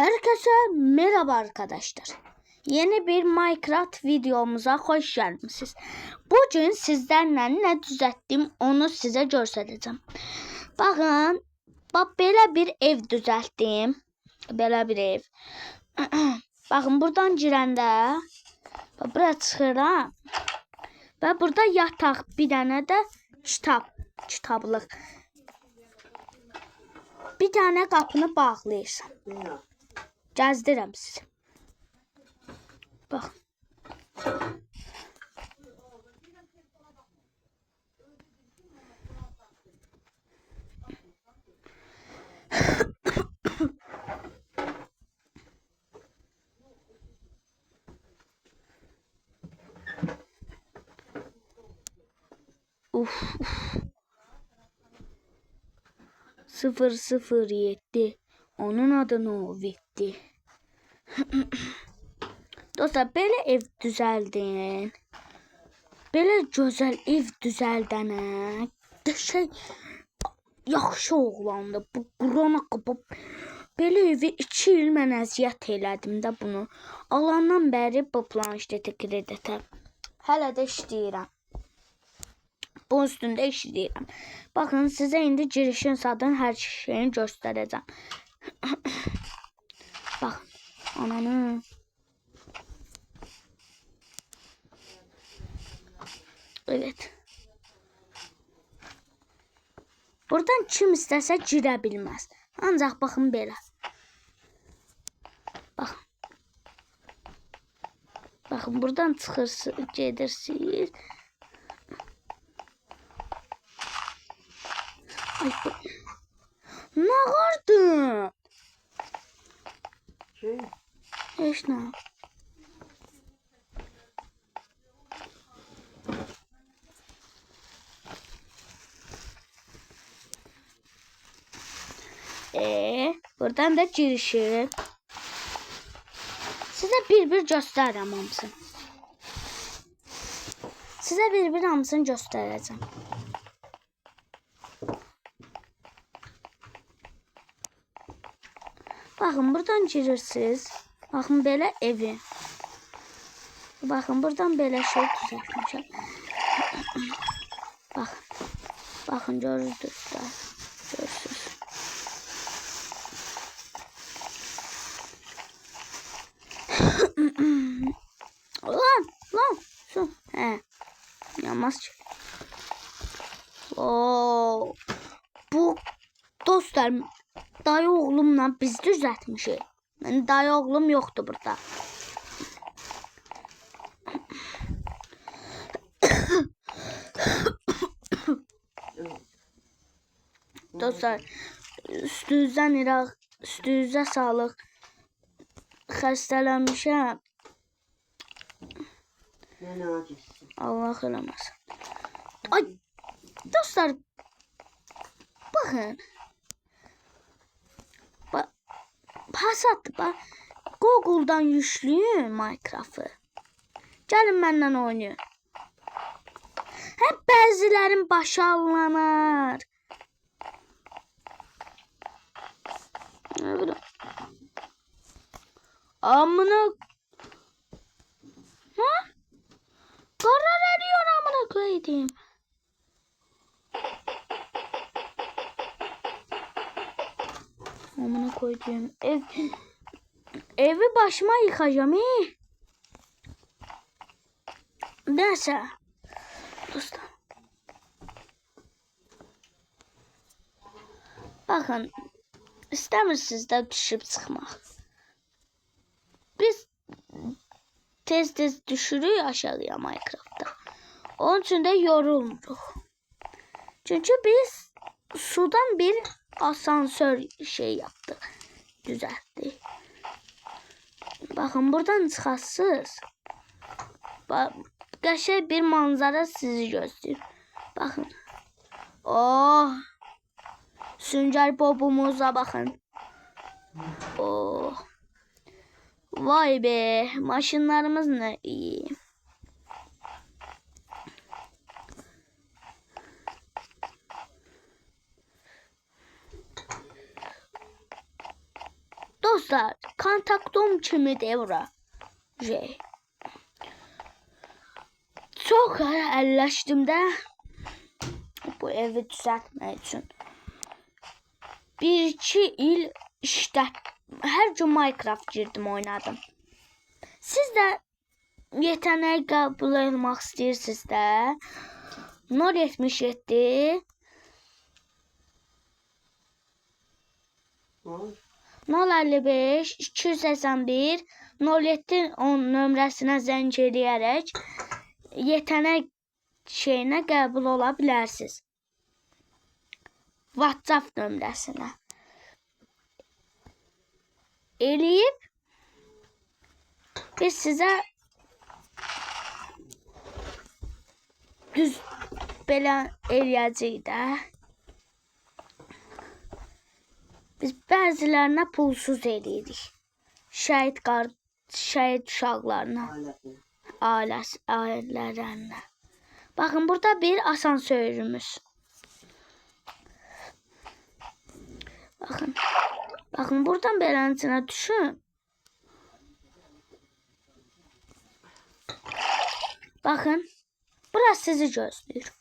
Herkese merhaba arkadaşlar. Yeni bir Minecraft videomuza hoş geldiniz. Bugün sizlerle ne düzelttim onu size göstereceğim. Bakın, bak böyle bir ev düzelttim. Böyle bir ev. Bakın buradan girəndə buraya çıxıram. Və burada yataq, bir dənə də kitablıq. Bir tane qapını bağlayırsan. Gəzdirəm sizi. Bax. Uf. 007. Onun adı Novik'ti. Dostlar, böyle ev düzeldin. Böyle güzel ev düzeldənə şey yaxşı oğlandı. Bu Qurana qapıb belə evi 2 il mən əziyyət elədim də bunu. Alandan bəri bu planşeti kreditə. Hələ də işləyirəm. Bunun üstündə işləyirəm. Bakın, size indi girişin zaten her şeyini göstereceğim. Bakın. Ananı. Evet. Buradan kim istəsə girə bilməz. Ancaq baxın belə. Baxın. Baxın, buradan çıxırsınız, gedirsiniz. Ay, nə qardın? Heç nə. Buradan da girişir. Size bir göstereceğim hamısını. Size bir hamısını göstereceğim. Bakın, buradan girirsiniz. Bakın böyle evi. Bakın, buradan böyle şey düzeltmişim. Bakın. Bakın, görürsünüz. Görürsünüz. Lan. Su. Yanmaz ki. Oo. Bu dostlar, dayı oğlumla biz düzeltmişik. Yani dayı oğlum yoktu burada. Dostlar, üstünüzə sağlıq. Xəstələnmişəm. Allah eləməsin. Ay, dostlar, baxın. Pasatdır, bax. Google'dan yükləyin Minecraft'ı. Gəlin məndən oynayın. Hep bəzilərin başı allanır. Amına. Ha? Karar ediyor amına koyayım. Amına koyayım. Evi başıma yıkacağım. Neyse. Dostlar. Bakın. İstəmirsiniz də düşüb çıxmaq. Biz tez düşürük aşağıya Minecraft'ta. Onun için de yorulmuruq. Çünkü biz sudan bir asansör şey yaptık. Düzelttik. Bakın, buradan çıxasınız. Qəşəng bir manzara sizi gözləyir. Bakın. Oh. Sünger Bob'umuza bakın. Oh. Vay be. Maşınlarımız ne iyi. Dostlar, kontaktum kimidir bura. Çok əlləşdim də bu evi düzəltmək üçün. 1-2 il hər gün Minecraft girdim, oynadım. Siz də yeteneği qəbul etmək istəyirsiniz də 077 055 281 07 10 nömrəsinə zəng edərək yetenek şeyinə qəbul ola bilərsiniz. WhatsApp nömrəsinə eləyib biz sizə düz belə eləyəcəyik də. Biz bəzilərinə pulsuz eləyirik. Şəhid uşaqlarına, ailələrinə. Baxın, burada bir asansörümüz. Bakın buradan beləncəsinə düşün. Bakın, burası sizi gözləyir.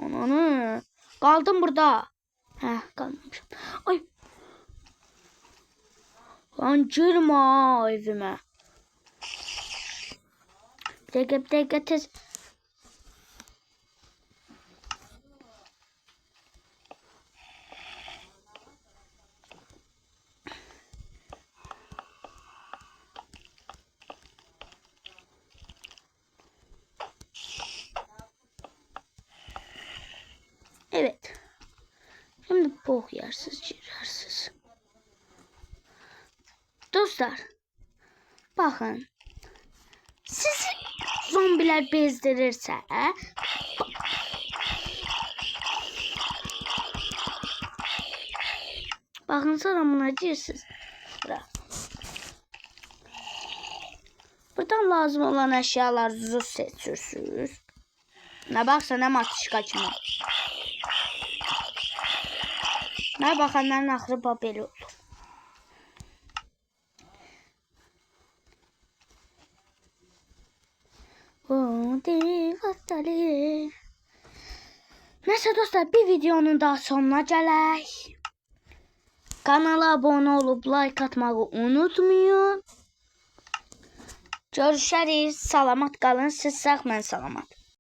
Ananı, qaldım burada. Hə, qalmamışım. Ay. Lan girmə evimə. Bir dəqiqə tez. Evet. Şimdi bok yersiz, ciğersiz. Dostlar, bakın. Sizi zombiler bezdirirse, bakın sonra buna girsiz. Buradan lazım olan eşyalarınızı seçirsiniz. Ne baksa ne matışka kimi. Ne bakanların axırı babeli olur. Neyse dostlar, bir videonun daha sonuna gələk. Kanala abone olup like atmayı unutmayın. Görüşərik. Salamat qalın. Siz sağ, mən salamat.